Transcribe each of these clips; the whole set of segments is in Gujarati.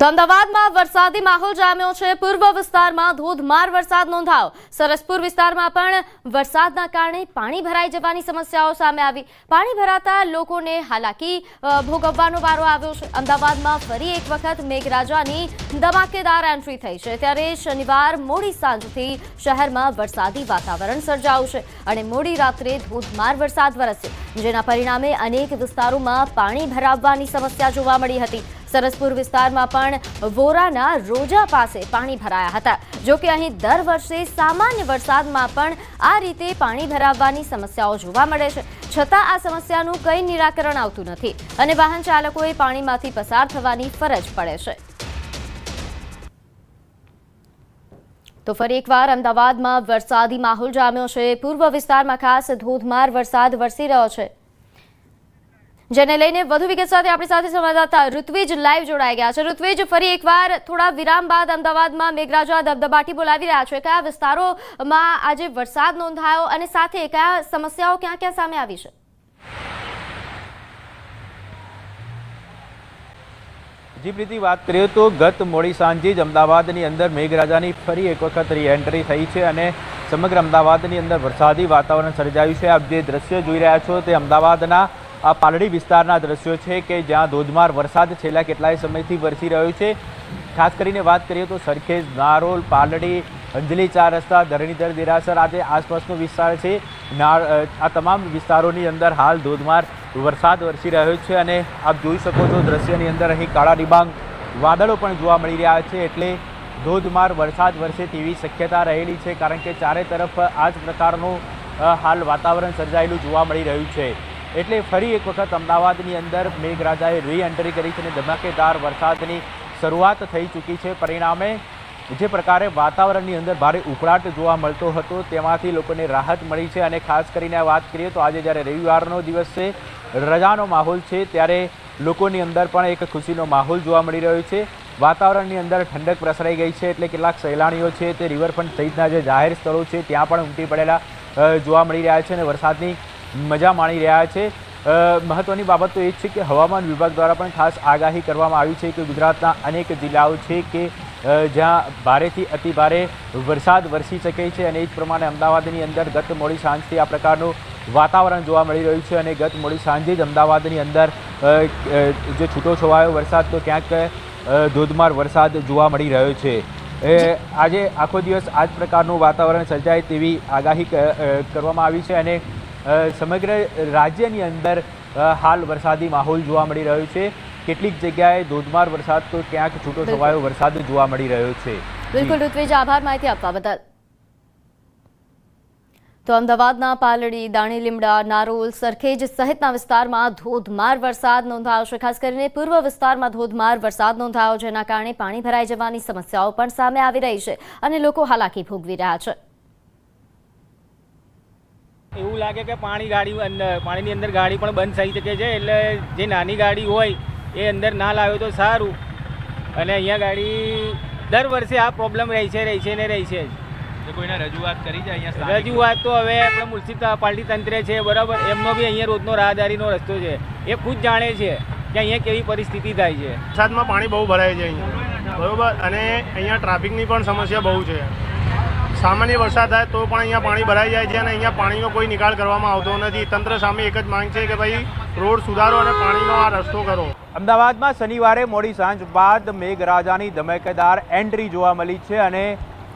તો અમદાવાદમાં વરસાદી માહોલ જામ્યો છે। પૂર્વ વિસ્તારમાં ધોધમાર વરસાદ નોંધાયો। સરસપુર વિસ્તારમાં પણ વરસાદના કારણે પાણી ભરાઈ જવાની સમસ્યાઓ સામે આવી। પાણી ભરાતા લોકોને હાલાકી ભોગવવાનો વારો આવ્યો છે। અમદાવાદમાં ફરી એક વખત મેઘરાજાની ધમાકેદાર એન્ટ્રી થઈ છે, ત્યારે શનિવાર મોડી સાંજથી શહેરમાં વરસાદી વાતાવરણ સર્જાયું છે અને મોડી રાત્રે ધોધમાર વરસાદ વરસ્યો, જેના પરિણામે અનેક વિસ્તારોમાં પાણી ભરાવવાની સમસ્યા જોવા મળી હતી। સરસપુર વિસ્તારમાં પણ વોરાના રોજા પાસે પાણી ભરાયા હતા। જો કે અહીં દર વર્ષે સામાન્ય વરસાદમાં પણ આ રીતે પાણી ભરાવવાની સમસ્યાઓ જોવા મળે છે, છતાં આ સમસ્યાનું કંઈ નિરાકરણ આવતું નથી અને વાહન ચાલકોએ પાણીમાંથી પસાર થવાની ફરજ પડે છે। તો ફરી એકવાર અમદાવાદમાં વરસાદી માહોલ જામ્યો છે। પૂર્વ વિસ્તારમાં ખાસ ધોધમાર વરસાદ વરસી રહ્યો છે, જેને લઈને વધુ વિગત સાથે આપણી સાથે સંવાદદાતા ઋત્વિજ લાઈવ જોડાઈ ગયા છે। ઋત્વિજ, ફરી એકવાર થોડા વિરામ બાદ અમદાવાદમાં મેઘરાજા ધબધબાટી બોલાવી રહ્યા છે। કયા વિસ્તારોમાં આજે વરસાદ નોંધાયો અને સાથે કયા સમસ્યાઓ ક્યાં ક્યાં સામે આવી છે? જી પ્રીતિ, વાત કરીએ તો ગત મોડી સાંજે જ અમદાવાદની અંદર મેઘરાજાની ફરી એક વખત રીએન્ટ્રી થઈ છે અને સમગ્ર અમદાવાદની અંદર વરસાદી વાતાવરણ સર્જાયું છે। આપ જે દ્રશ્ય જોઈ રહ્યા છો તે અમદાવાદના આ પાલડી વિસ્તારના દ્રશ્યો છે કે જ્યાં ધોધમાર વરસાદ છેલ્લા કેટલાય સમયથી વરસી રહ્યો છે। ખાસ કરીને વાત કરીએ તો સરખેજ, નારોલ, પાલડી, અંજલી 4 રસ્તા, ધરણીધર દેરાસર, આ જે આસપાસનો વિસ્તાર છે, આ તમામ વિસ્તારોની અંદર હાલ ધોધમાર વરસાદ વરસી રહ્યો છે અને આપ જોઈ શકો છો દ્રશ્યની અંદર અહીં કાળા ડિબાંગ વાદળો પણ જોવા મળી રહ્યા છે, એટલે ધોધમાર વરસાદ વરસે તેવી શક્યતા રહેલી છે, કારણ કે ચારે તરફ આ જ પ્રકારનું હાલ વાતાવરણ સર્જાયેલું જોવા મળી રહ્યું છે। એટલે ફરી એક વખત અમદાવાદની અંદર મેઘરાજાએ રીએન્ટ્રી કરી છે અને ધમાકેદાર વરસાદની શરૂઆત થઈ ચૂકી છે। પરિણામે જે પ્રકારે વાતાવરણની અંદર ભારે ઉકળાટ જોવા મળતો હતો તેમાંથી લોકોને રાહત મળી છે અને ખાસ કરીને વાત કરીએ તો આજે જ્યારે રવિવારનો દિવસ છે, રજાનો માહોલ છે, ત્યારે લોકોની અંદર પણ એક ખુશીનો માહોલ જોવા મળી રહ્યો છે। વાતાવરણની અંદર ઠંડક પ્રસરાઈ ગઈ છે, એટલે કેટલાક સહેલાણીઓ છે તે રિવરફ્રન્ટ સહિતના જે જાહેર સ્થળો છે ત્યાં પણ ઉમટી પડેલા જોવા મળી રહ્યા છે અને વરસાદની મજા માણી રહ્યા છે। મહત્વની બાબત તો એ છે કે હવામાન વિભાગ દ્વારા પણ ખાસ આગાહી કરવામાં આવી છે કે ગુજરાતના અનેક જિલ્લાઓ છે કે જ્યાં ભારેથી અતિ ભારે વરસાદ વરસી શકે છે અને એ જ પ્રમાણે અમદાવાદની અંદર ગત મોડી સાંજથી આ પ્રકારનું વાતાવરણ જોવા મળી રહ્યું છે અને ગત મોડી સાંજે જ અમદાવાદની અંદર જે છૂટો છવાયો વરસાદ તો ક્યાંક ધોધમાર વરસાદ જોવા મળી રહ્યો છે। આજે આખો દિવસ આ જ પ્રકારનું વાતાવરણ સર્જાય તેવી આગાહી કરવામાં આવી છે અને સમગ્ર રાજ્યની અંદર હાલ વરસાદી માહોલ જોવા મળી રહ્યો છે। કેટલીક જગ્યાએ ધોધમાર વરસાદ તો ક્યાંક છૂટો છવાયો વરસાદ જોવા મળી રહ્યો છે। બિલકુલ ઋત્વિજ, આભાર માહિતી આપવા બદલ। તો અમદાવાદના પાલડી, દાણી લીમડા, નારોલ, સરખેજ સહિતના વિસ્તારમાં ધોધમાર વરસાદ નોંધાયો છે। ખાસ કરીને પૂર્વ વિસ્તારમાં ધોધમાર વરસાદ નોંધાયો, જેના કારણે પાણી ભરાઈ જવાની સમસ્યાઓ પણ સામે આવી રહી છે અને લોકો હાલાકી ભોગવી રહ્યા છે। એવું લાગે કે પાણીની અંદર ગાડી પણ બંધ થઈ શકે છે, એટલે જે નાની ગાડી હોય એ અંદર ના લાવે તો સારું। અને અહીંયા ગાડી દર વર્ષે આ પ્રોબ્લેમ રહી છે કોઈને રજૂઆત કરી છે અહીંયા? રજૂઆત તો હવે આપણે મ્યુનિસિપાલિટી તંત્ર છે, બરાબર, એમનો બી અહીંયા રોજનો રાહદારીનો રસ્તો છે, એ ખુદ જાણે છે કે અહીંયા કેવી પરિસ્થિતિ થાય છે। વરસાદમાં પાણી બહુ ભરાય છે અહીંયા, બરાબર, અને અહીંયા ટ્રાફિકની પણ સમસ્યા બહુ છે। સામાન્ય વરસાદ થાય તો પણ અહીંયા પાણી ભરાઈ જાય છે અને અહીંયા પાણીનો કોઈ નિકાલ કરવામાં આવતો નથી। તંત્ર સામે એક જ માંગ છે કે ભાઈ રોડ સુધારો અને પાણીનો આ રસ્તો કરો। અમદાવાદમાં શનિવારે મોડી સાંજ બાદ મેઘરાજાની ધમાકેદાર એન્ટ્રી જોવા મળી છે અને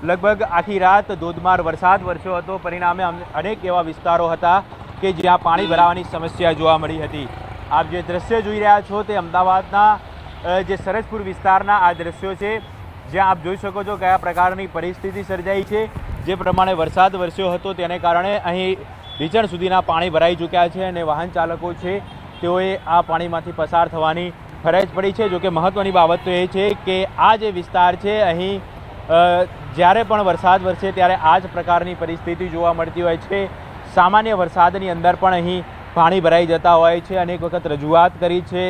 લગભગ આખી રાત ધોધમાર વરસાદ વરસ્યો હતો। પરિણામે અનેક એવા વિસ્તારો હતા કે જ્યાં પાણી ભરાવાની સમસ્યા જોવા મળી હતી। આપ જે દ્રશ્ય જોઈ રહ્યા છો તે અમદાવાદના જે સરસપુર વિસ્તારના આ દ્રશ્યો છે, જ્યાં આપ જોઈ શકો છો કયા પ્રકારની પરિસ્થિતિ સર્જાઈ છે। જે પ્રમાણે વરસાદ વરસ્યો હતો તેને કારણે અહીં રીચણ સુધીના પાણી ભરાઈ ચૂક્યા છે અને વાહન ચાલકો છે તેઓએ આ પાણીમાંથી પસાર થવાની ફરજ પડી છે। જોકે મહત્ત્વની બાબત તો એ છે કે આ જે વિસ્તાર છે અહીં જ્યારે પણ વરસાદ વરસે ત્યારે આ જ પ્રકારની પરિસ્થિતિ જોવા મળતી હોય છે। સામાન્ય વરસાદની અંદર પણ અહીં પાણી ભરાઈ જતા હોય છે। અનેક વખત રજૂઆત કરી છે,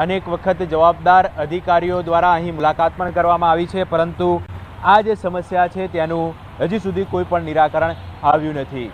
અનેક વખત જવાબદાર અધિકારીઓ દ્વારા અહીં મુલાકાત પણ કરવામાં આવી છે, પરંતુ આ જે સમસ્યા છે તેનું હજી સુધી કોઈ પણ નિરાકરણ આવ્યું નથી।